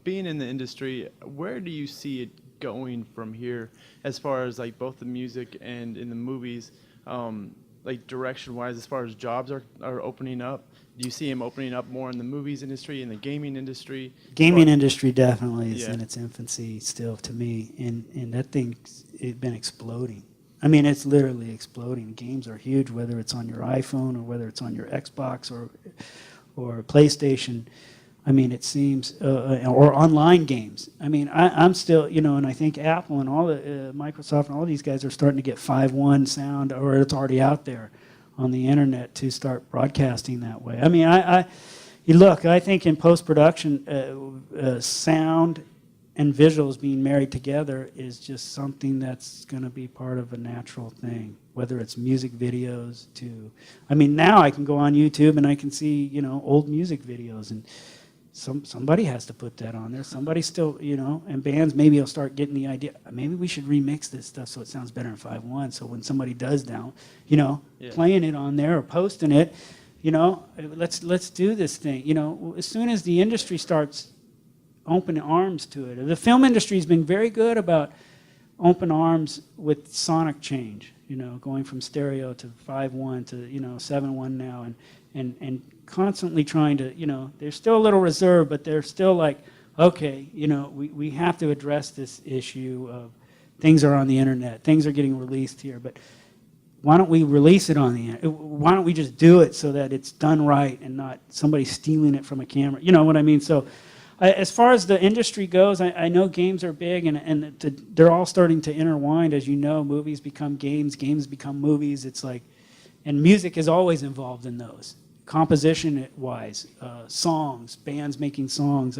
Being in the industry, where do you see it going from here, as far as like both the music and in the movies, like direction-wise, as far as jobs are opening up? Do you see them opening up more in the movies industry, in the gaming industry? Gaming industry definitely is Yeah. in its infancy still to me, and that thing's been exploding. I mean, it's literally exploding. Games are huge, whether it's on your iPhone or whether it's on your Xbox or PlayStation. I mean, it seems, or online games. I mean, I'm still, and I think Apple and all the Microsoft and all these guys are starting to get 5.1 sound, or it's already out there on the internet to start broadcasting that way. I mean, you look, I think in post-production, sound and visuals being married together is just something that's going to be part of a natural thing, whether it's music videos to, I mean, now I can go on YouTube and I can see, old music videos, and somebody has to put that on there. Somebody still, and bands maybe will start getting the idea, maybe we should remix this stuff so it sounds better in 5.1, so when somebody does down, playing it on there or posting it, let's do this thing. As soon as the industry starts open arms to it. The film industry has been very good about open arms with sonic change, going from stereo to 5.1 to 7.1 now, and constantly trying to, they're still a little reserved, but they're still like, okay, we have to address this issue of things are on the internet, things are getting released here, but why don't we release it on the internet? Why don't we just do it so that it's done right and not somebody stealing it from a camera? You know what I mean? So as far as the industry goes, I know games are big, and they're all starting to intertwine. As you know, movies become games, games become movies. It's like, and music is always involved in those, composition-wise, songs, bands making songs.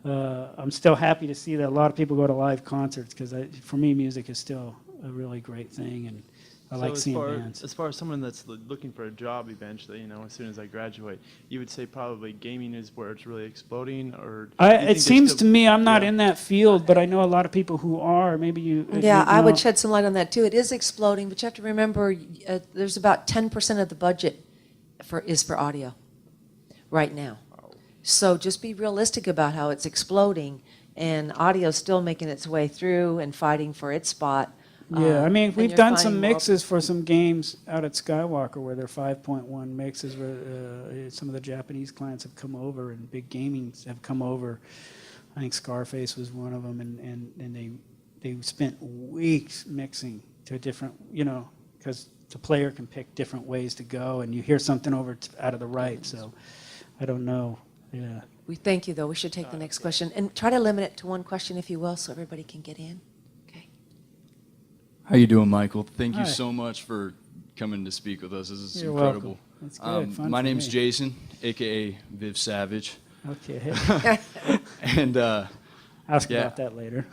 I'm still happy to see that a lot of people go to live concerts, because for me, music is still a really great thing, and I like seeing bands. As far as someone that's looking for a job eventually, as soon as I graduate, you would say probably gaming is where it's really exploding, or it seems to me, I'm not in that field, but I know a lot of people who are. Maybe you. Yeah, I would shed some light on that too. It is exploding, but you have to remember there's about 10% of the budget is for audio right now. So just be realistic about how it's exploding, and audio is still making its way through and fighting for its spot. Yeah, I mean, we've done some mixes for some games out at Skywalker where they're 5.1 mixes, where some of the Japanese clients have come over, and big gamings have come over. I think Scarface was one of them, and they spent weeks mixing to different, because the player can pick different ways to go, and you hear something over out of the right, so I don't know. Yeah. We thank you, though. We should take the next question, and try to limit it to one question, if you will, so everybody can get in. How you doing, Michael? Thank you Hi. so much for coming to speak with us. This is You're incredible. welcome. That's good. Fun my for name's me. Jason, a.k.a. Viv Savage. Okay. And Ask yeah. about that later.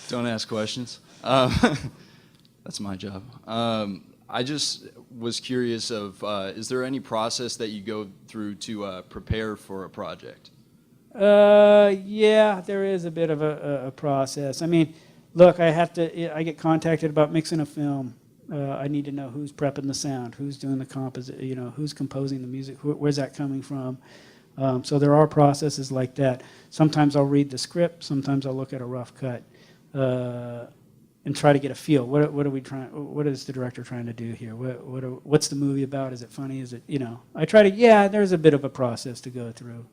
Don't ask questions. That's my job. I just was curious of, is there any process that you go through to prepare for a project? Yeah, there is a bit of a process. I mean, look, I get contacted about mixing a film. I need to know who's prepping the sound, who's doing the who's composing the music, where's that coming from. So there are processes like that. Sometimes I'll read the script, sometimes I'll look at a rough cut, and try to get a feel. What is the director trying to do here? What's the movie about? Is it funny? Is it, I try to, there's a bit of a process to go through.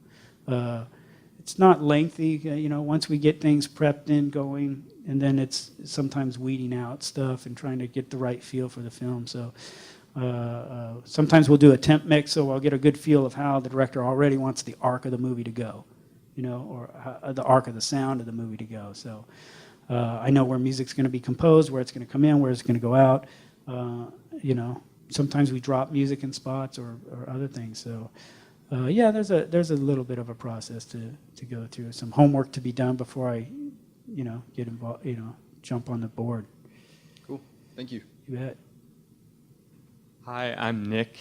It's not lengthy, once we get things prepped in, going, and then it's sometimes weeding out stuff and trying to get the right feel for the film. So sometimes we'll do a temp mix, so I'll get a good feel of how the director already wants the arc of the movie to go, or the arc of the sound of the movie to go. So I know where music's going to be composed, where it's going to come in, where it's going to go out. Sometimes we drop music in spots or other things. So there's a little bit of a process to go through, some homework to be done before I get involved, jump on the board. Cool. Thank you. You bet. Hi, I'm Nick.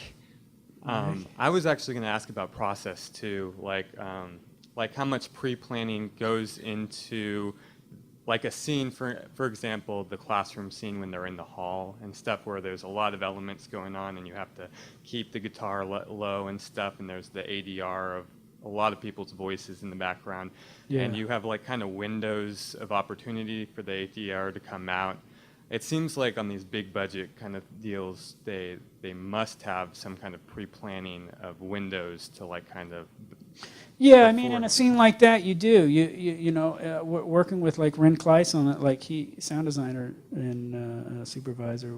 I was actually going to ask about process too, like how much pre-planning goes into like a scene, for example, the classroom scene when they're in the hall and stuff, where there's a lot of elements going on and you have to keep the guitar low and stuff, and there's the ADR a lot of people's voices in the background, Yeah. and you have like kind of windows of opportunity for the ADR to come out. It seems like on these big budget kind of deals, they must have some kind of pre-planning of windows to like kind of. Yeah, I mean, in a before. scene like that, you do. You know, working with like Ren Kleiss on it, like sound designer and supervisor.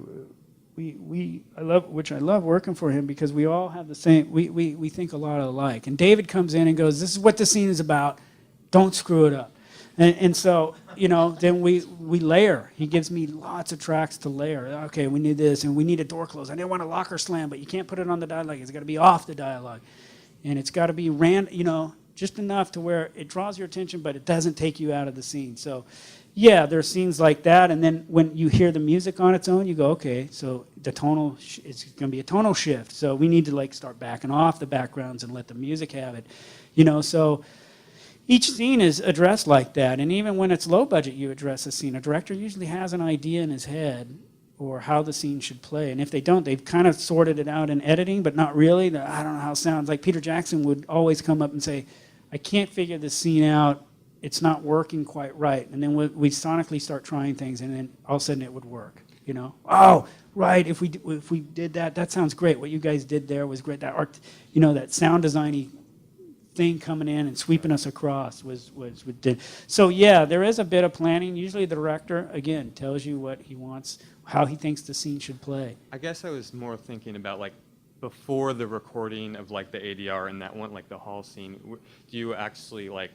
I love working for him because we all have the same. We think a lot alike. And David comes in and goes, "This is what the scene is about. Don't screw it up." And so, you know, then we layer. He gives me lots of tracks to layer. Okay, we need this, and we need a door close. I didn't want a locker slam, but you can't put it on the dialogue. It's got to be off the dialogue. And it's got to be you know, just enough to where it draws your attention, but it doesn't take you out of the scene. So, yeah, there's scenes like that. And then when you hear the music on its own, you go, okay, so the tonal, it's going to be a tonal shift. So we need to like start backing off the backgrounds and let the music have it. You know, so each scene is addressed like that. And even when it's low budget, you address a scene. A director usually has an idea in his head or how the scene should play. And if they don't, they've kind of sorted it out in editing, but not really. I don't know how it sounds. Like Peter Jackson would always come up and say, I can't figure this scene out. It's not working quite right. And then we sonically start trying things, and then all of a sudden it would work. You know, oh, right, if we did that, that sounds great. What you guys did there was great. That art, you know, that sound designy thing coming in and sweeping us across was did. So yeah, there is a bit of planning. Usually the director, again, tells you what he wants, how he thinks the scene should play. I guess I was more thinking about like before the recording of like the ADR and that one, like the hall scene. Do you actually like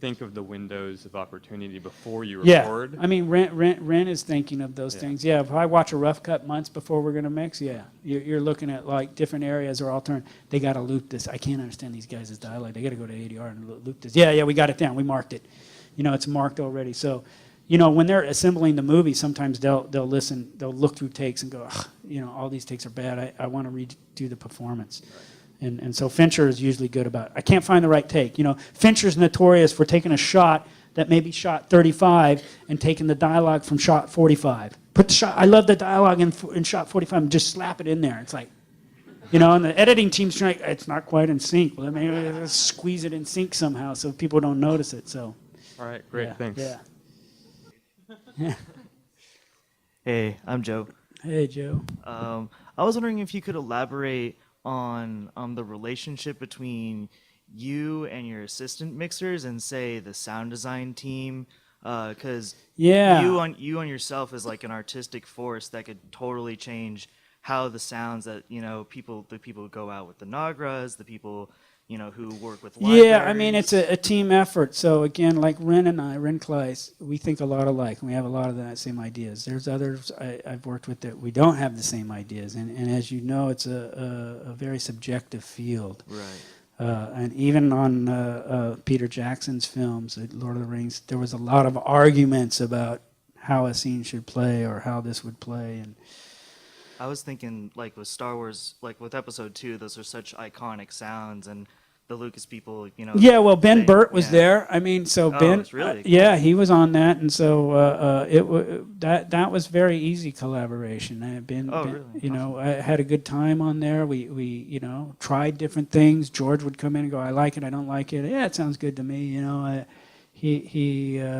think of the windows of opportunity before you record? Yeah, I mean, Ren is thinking of those things. Yeah, if I watch a rough cut months before we're going to mix, yeah, you're looking at like different areas or alternate. They got to loop this. I can't understand these guys' dialogue. They got to go to ADR and loop this. Yeah, we got it down. We marked it. You know, it's marked already. So, you know, when they're assembling the movie, sometimes they'll listen, they'll look through takes and go, you know, all these takes are bad. I want to redo the performance. And so Fincher is usually good about it. I can't find the right take. You know, Fincher's notorious for taking a shot that may be shot 35 and taking the dialogue from shot 45. Put the shot. I love the dialogue in shot 45 and just slap it in there. It's like, you know, and the editing team's trying. It's not quite in sync. Well, maybe let's squeeze it in sync somehow so people don't notice it. So. All right, great, Yeah, thanks. Yeah. Hey, I'm Joe. Hey, Joe. I was wondering if you could elaborate on the relationship between you and your assistant mixers and say the sound design team, because Yeah. you on yourself is like an artistic force that could totally change how the sounds that, you know, the people who go out with the Nagras, the people, you know, who work with libraries. Yeah, I mean, it's a team effort. So again, like Ren Kleiss, we think a lot alike, and we have a lot of the same ideas. There's others I've worked with that we don't have the same ideas, and as you know, it's a very subjective field. Right. And even on Peter Jackson's films, Lord of the Rings, there was a lot of arguments about how a scene should play or how this would play, and I was thinking, like, with Star Wars, like, with Episode 2, those are such iconic sounds, and the Lucas people, you know. yeah, well, Ben Burt was yeah. there. I mean, so Oh, Ben, it's really yeah, he was on that, and so that was very easy collaboration. Ben, really? you know, I had a good time on there. We you know, tried different things. George would come in and go, I like it, I don't like it. Yeah, it sounds good to me. You know,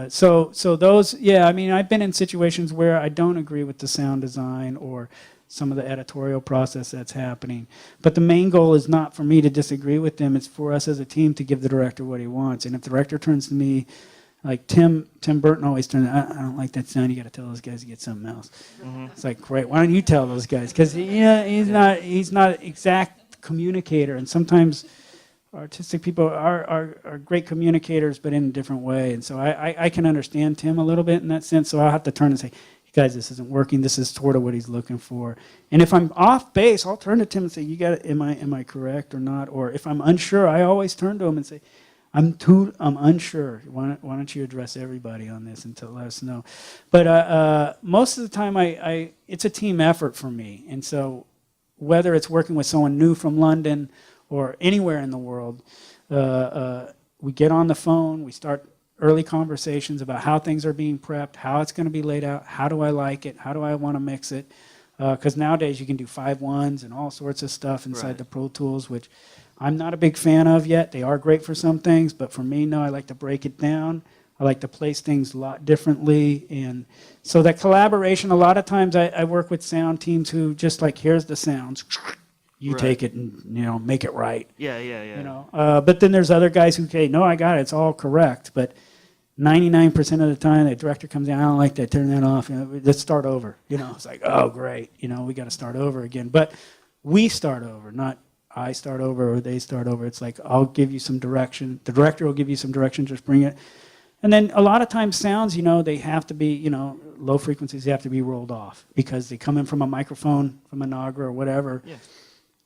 so those, yeah. I mean, I've been in situations where I don't agree with the sound design or some of the editorial process that's happening. But the main goal is not for me to disagree with them. It's for us as a team to give the director what he wants. And if the director turns to me, like Tim Burton always turns, I don't like that sound. You got to tell those guys to get something else. Mm-hmm. It's like, great. Why don't you tell those guys? Because he's not exact communicator. And sometimes artistic people are great communicators, but in a different way. And so I can understand Tim a little bit in that sense. So I'll have to turn and say, guys, this isn't working. This is sort of what he's looking for. And if I'm off base, I'll turn to Tim and say, "You got it. Am I correct or not?" Or if I'm unsure, I always turn to him and say, "I'm unsure. Why don't you address everybody on this and let us know?" But most of the time, it's a team effort for me. And so whether it's working with someone new from London or anywhere in the world, we get on the phone. We start early conversations about how things are being prepped, how it's going to be laid out, how do I like it, how do I want to mix it. Because nowadays you can do 5-1s and all sorts of stuff inside Right. the Pro Tools, which I'm not a big fan of yet. They are great for some things, but for me, no, I like to break it down. I like to place things a lot differently. And so that collaboration, a lot of times I work with sound teams who just like, here's the sounds. You Right. take it and, make it right. Yeah, yeah, yeah. But then there's other guys who say, no, I got it. It's all correct. But 99% of the time, the director comes in, I don't like that, turn that off. Let's start over. It's like, oh, great. We got to start over again. But we start over, not I start over or they start over. It's like, I'll give you some direction. The director will give you some direction, just bring it. And then a lot of times sounds, they have to be, low frequencies, they have to be rolled off because they come in from a microphone, from a Nagra or whatever. Yeah.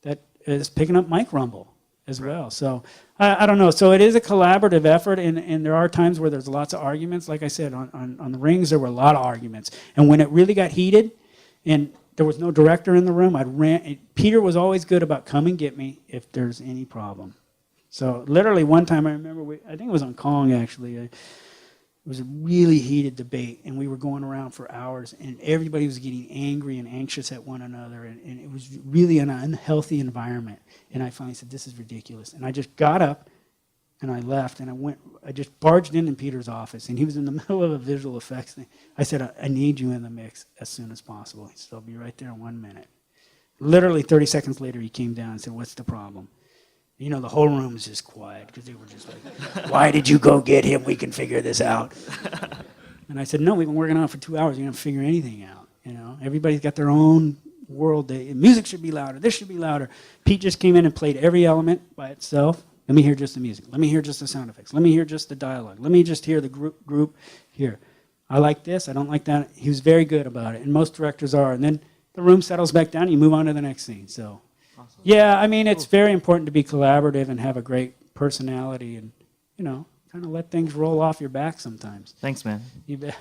That is picking up mic rumble as well. So I don't know. So it is a collaborative effort, and there are times where there's lots of arguments. Like I said, on the Rings, there were a lot of arguments. And when it really got heated and there was no director in the room, Peter was always good about come and get me if there's any problem. So literally one time I remember, I think it was on Kong actually, it was a really heated debate, and we were going around for hours, and everybody was getting angry and anxious at one another, and it was really an unhealthy environment. And I finally said, this is ridiculous. And I just got up, and I left, and I just barged in Peter's office, and he was in the middle of a visual effects thing. I said, I need you in the mix as soon as possible. He said, I'll be right there in 1 minute. Literally 30 seconds later, he came down and said, what's the problem? The whole room was just quiet because they were just like, why did you go get him? We can figure this out. And I said, no, we've been working on it for 2 hours. You're going to figure anything out. Everybody's got their own world. Music should be louder. This should be louder. Pete just came in and played every element by itself. Let me hear just the music. Let me hear just the sound effects. Let me hear just the dialogue. Let me just hear the group here. I like this. I don't like that. He was very good about it. And most directors are. And then the room settles back down. And you move on to the next scene. So. Awesome. Yeah, it's very important to be collaborative and have a great personality and, kind of let things roll off your back sometimes. Thanks, man. You bet.